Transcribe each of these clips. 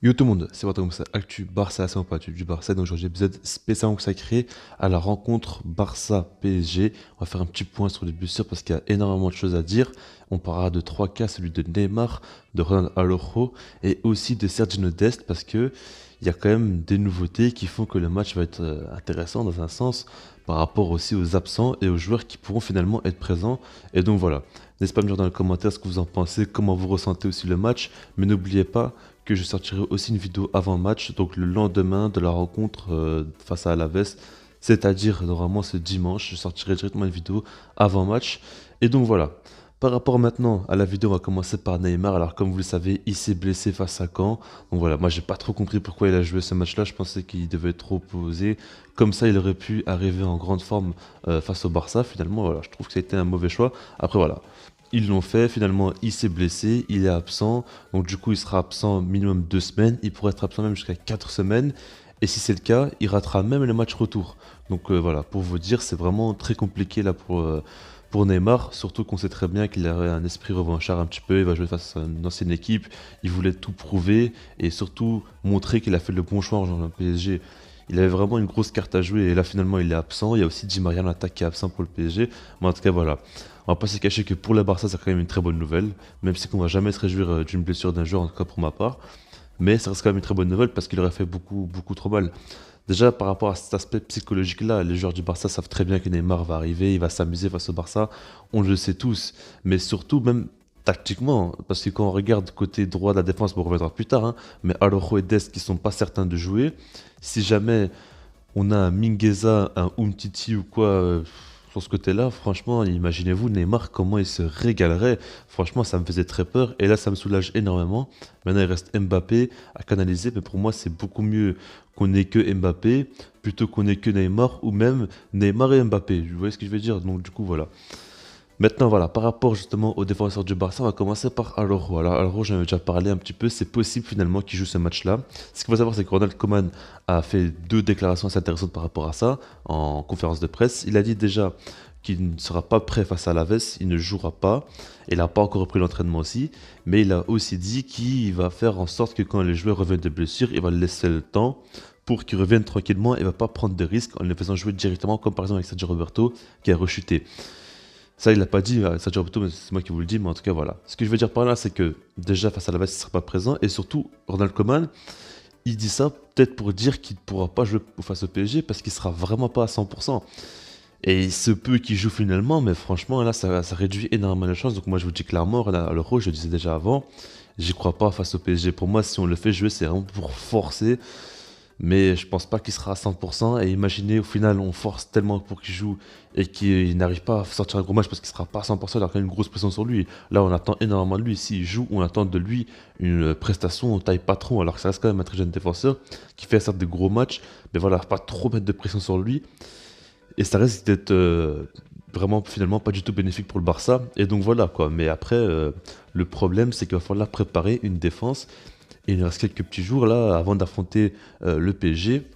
Yo tout le monde, c'est votre comme ça, Actu Barça, c'est mon pas Actu du Barça, donc aujourd'hui épisode spécialement consacré à la rencontre Barça-PSG. On va faire un petit point sur les blessures parce qu'il y a énormément de choses à dire. On parlera de trois cas, celui de Neymar, de Ronald Araujo et aussi de Sergio Dest parce que il y a quand même des nouveautés qui font que le match va être intéressant dans un sens par rapport aussi aux absents et aux joueurs qui pourront finalement être présents. Et donc voilà, n'hésitez pas à me dire dans les commentaires ce que vous en pensez, comment vous ressentez aussi le match, mais n'oubliez pas que je sortirai aussi une vidéo avant le match, donc le lendemain de la rencontre face à Alaves, c'est-à-dire normalement ce dimanche, je sortirai directement une vidéo avant match. Et donc voilà. Par rapport maintenant à la vidéo, on va commencer par Neymar. Alors comme vous le savez, il s'est blessé face à Caen. Donc voilà, moi j'ai pas trop compris pourquoi il a joué ce match-là. Je pensais qu'il devait être trop posé. Comme ça, il aurait pu arriver en grande forme face au Barça. Finalement, voilà, je trouve que ça a été un mauvais choix. Après voilà, ils l'ont fait, finalement il s'est blessé, il est absent, donc du coup il sera absent minimum 2 semaines, il pourrait être absent même jusqu'à 4 semaines, et si c'est le cas, il ratera même le match retour. Donc voilà, pour vous dire, c'est vraiment très compliqué là pour Neymar, surtout qu'on sait très bien qu'il a un esprit revanchard un petit peu, il va jouer face à une ancienne équipe, il voulait tout prouver, et surtout montrer qu'il a fait le bon choix en jouant au PSG. Il avait vraiment une grosse carte à jouer et là finalement il est absent. Il y a aussi Di Maria en attaque qui est absent pour le PSG. Mais en tout cas voilà, on va pas se cacher que pour le Barça, c'est quand même une très bonne nouvelle. Même si on va jamais se réjouir d'une blessure d'un joueur, en tout cas pour ma part. Mais ça reste quand même une très bonne nouvelle parce qu'il aurait fait beaucoup, beaucoup trop mal. Déjà, par rapport à cet aspect psychologique-là, les joueurs du Barça savent très bien que Neymar va arriver, il va s'amuser face au Barça. On le sait tous. Mais surtout, même tactiquement, parce que quand on regarde côté droit de la défense, bon, on reviendra plus tard, hein, mais Araujo et Dest qui sont pas certains de jouer, si jamais on a un Mingueza, un Umtiti ou quoi sur ce côté-là, franchement, imaginez-vous Neymar, comment il se régalerait. Franchement, ça me faisait très peur et là, ça me soulage énormément. Maintenant, il reste Mbappé à canaliser, mais pour moi, c'est beaucoup mieux qu'on ait que Mbappé plutôt qu'on ait que Neymar ou même Neymar et Mbappé. Vous voyez ce que je veux dire? Donc, du coup, voilà. Maintenant, voilà, par rapport justement aux défenseurs du Barça, on va commencer par Araujo. Alors, Araujo, j'en ai déjà parlé un petit peu, c'est possible finalement qu'il joue ce match-là. Ce qu'il faut savoir, c'est que Ronald Koeman a fait deux déclarations assez intéressantes par rapport à ça en conférence de presse. Il a dit déjà qu'il ne sera pas prêt face à Alaves, il ne jouera pas. Il n'a pas encore repris l'entraînement aussi, mais il a aussi dit qu'il va faire en sorte que quand les joueurs reviennent de blessure, il va laisser le temps pour qu'ils reviennent tranquillement et ne va pas prendre de risques en les faisant jouer directement, comme par exemple avec Sergio Roberto qui a rechuté. Ça, il l'a pas dit, Sergio Roberto, mais c'est moi qui vous le dis, mais en tout cas, voilà. Ce que je veux dire par là, c'est que déjà, face à la Lazio, il ne sera pas présent, et surtout, Ronald Koeman, il dit ça peut-être pour dire qu'il ne pourra pas jouer face au PSG parce qu'il sera vraiment pas à 100%. Et il se peut qu'il joue finalement, mais franchement, là, ça réduit énormément les chances. Donc moi, je vous dis clairement, à l'Euro, je le disais déjà avant, j'y crois pas face au PSG. Pour moi, si on le fait jouer, c'est vraiment pour forcer. Mais je pense pas qu'il sera à 100%. Et imaginez, au final, on force tellement pour qu'il joue et qu'il n'arrive pas à sortir un gros match parce qu'il sera pas à 100%. Il a quand même une grosse pression sur lui. Là, on attend énormément de lui. S'il joue, on attend de lui une prestation taille patron. Alors que ça reste quand même un très jeune défenseur qui fait certes des gros matchs. Mais voilà, pas trop mettre de pression sur lui. Et ça risque d'être vraiment finalement pas du tout bénéfique pour le Barça. Et donc voilà quoi. Mais après, le problème, c'est qu'il va falloir préparer une défense. Et il nous reste quelques petits jours là avant d'affronter le PSG.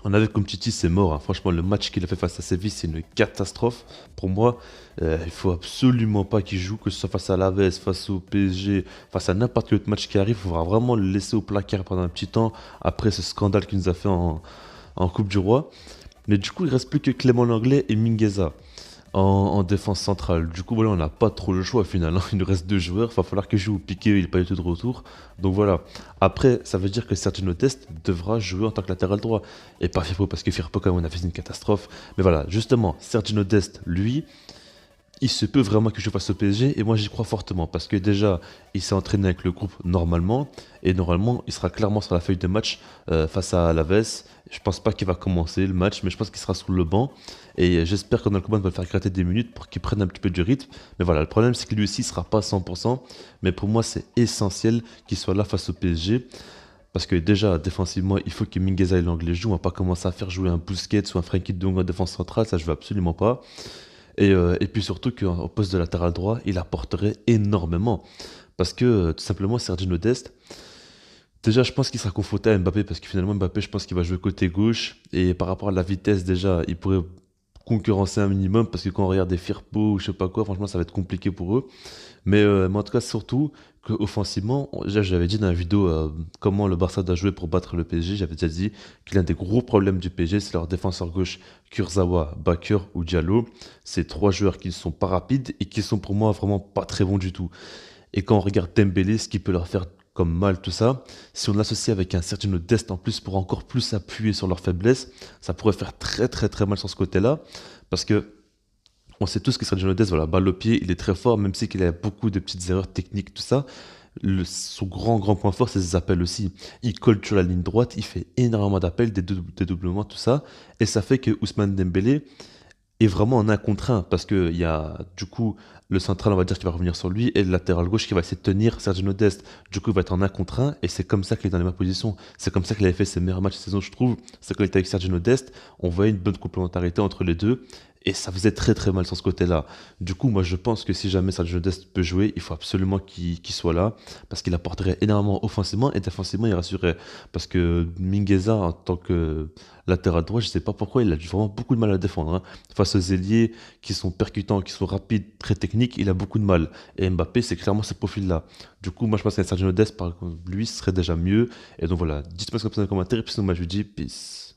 On avait comme Titi, c'est mort, hein. Franchement, le match qu'il a fait face à Séville, c'est une catastrophe. Pour moi, il faut absolument pas qu'il joue, que ce soit face à l'Aves, face au PSG, face à n'importe quel autre match qui arrive. Il faudra vraiment le laisser au placard pendant un petit temps après ce scandale qu'il nous a fait en Coupe du Roi. Mais du coup, il reste plus que Clément Langlais et Mingueza en défense centrale. Du coup, voilà, on n'a pas trop le choix au final, hein. Il nous reste deux joueurs. Il va falloir que je joue au Piqué, il n'est pas du tout de retour. Donc voilà. Après, ça veut dire que Sergio Dest devra jouer en tant que latéral droit. Et pas Firpo, parce que Firpo, quand même, on a fait une catastrophe. Mais voilà, justement, Sergio Dest, lui, il se peut vraiment que je fasse au PSG et moi j'y crois fortement parce que déjà il s'est entraîné avec le groupe normalement et normalement il sera clairement sur la feuille de match face à Alaves. Je pense pas qu'il va commencer le match mais je pense qu'il sera sur le banc et j'espère que Ronald Koeman va le faire gratter des minutes pour qu'il prenne un petit peu du rythme. Mais voilà, le problème c'est que lui aussi il sera pas à 100% mais pour moi c'est essentiel qu'il soit là face au PSG. Parce que déjà, défensivement, il faut que Mingueza et l'anglais jouent. On va pas commencer à faire jouer un Busquets ou un Frenkie de Jong en défense centrale, ça je veux absolument pas. Et puis surtout qu'au poste de latéral droit, il apporterait énormément. Parce que tout simplement, Sergio Dest, déjà je pense qu'il sera confronté à Mbappé, parce que finalement Mbappé, je pense qu'il va jouer côté gauche. Et par rapport à la vitesse, déjà, il pourrait concurrencer un minimum parce que quand on regarde des Firpo ou je sais pas quoi, franchement, ça va être compliqué pour eux. Mais en tout cas, surtout qu'offensivement, déjà, j'avais dit dans la vidéo comment le Barça doit jouer pour battre le PSG. J'avais déjà dit que l'un des gros problèmes du PSG, c'est leur défenseur gauche, Kurzawa, Bakker ou Diallo. C'est trois joueurs qui ne sont pas rapides et qui sont pour moi vraiment pas très bons du tout. Et quand on regarde Dembélé, ce qui peut leur faire comme mal, tout ça, si on l'associe avec un Sergio Dest en plus pour encore plus appuyer sur leurs faiblesses, ça pourrait faire très très très mal sur ce côté-là. Parce que on sait tous que Sergio Dest, voilà, balle au pied, il est très fort, même si qu'il a beaucoup de petites erreurs techniques, tout ça. Son grand grand point fort, c'est ses appels aussi. Il colle sur la ligne droite, il fait énormément d'appels, des dédoublements, tout ça. Et ça fait que Ousmane Dembélé, est vraiment en un contre un parce qu'il y a du coup le central, on va dire, qui va revenir sur lui et le latéral gauche qui va essayer de tenir Sergio Dest. Du coup, il va être en un contre un et c'est comme ça qu'il est dans les meilleures positions. C'est comme ça qu'il avait fait ses meilleurs matchs de saison, je trouve. C'est quand il était avec Sergio Dest, on voyait une bonne complémentarité entre les deux et ça faisait très très mal sur ce côté-là. Du coup, moi je pense que si jamais Sergio Dest peut jouer, il faut absolument qu'il soit là parce qu'il apporterait énormément offensivement et défensivement, il rassurerait. Parce que Mingueza, en tant que latéral droit, je sais pas pourquoi, il a vraiment beaucoup de mal à défendre, hein. Face aux ailiers qui sont percutants, qui sont rapides, très techniques, il a beaucoup de mal. Et Mbappé, c'est clairement ce profil-là. Du coup, moi je pense qu'un Sergio Dest, par contre, lui, ce serait déjà mieux. Et donc voilà, dites-moi ce que vous pensez dans les commentaires, et puis sinon, moi je vous dis peace.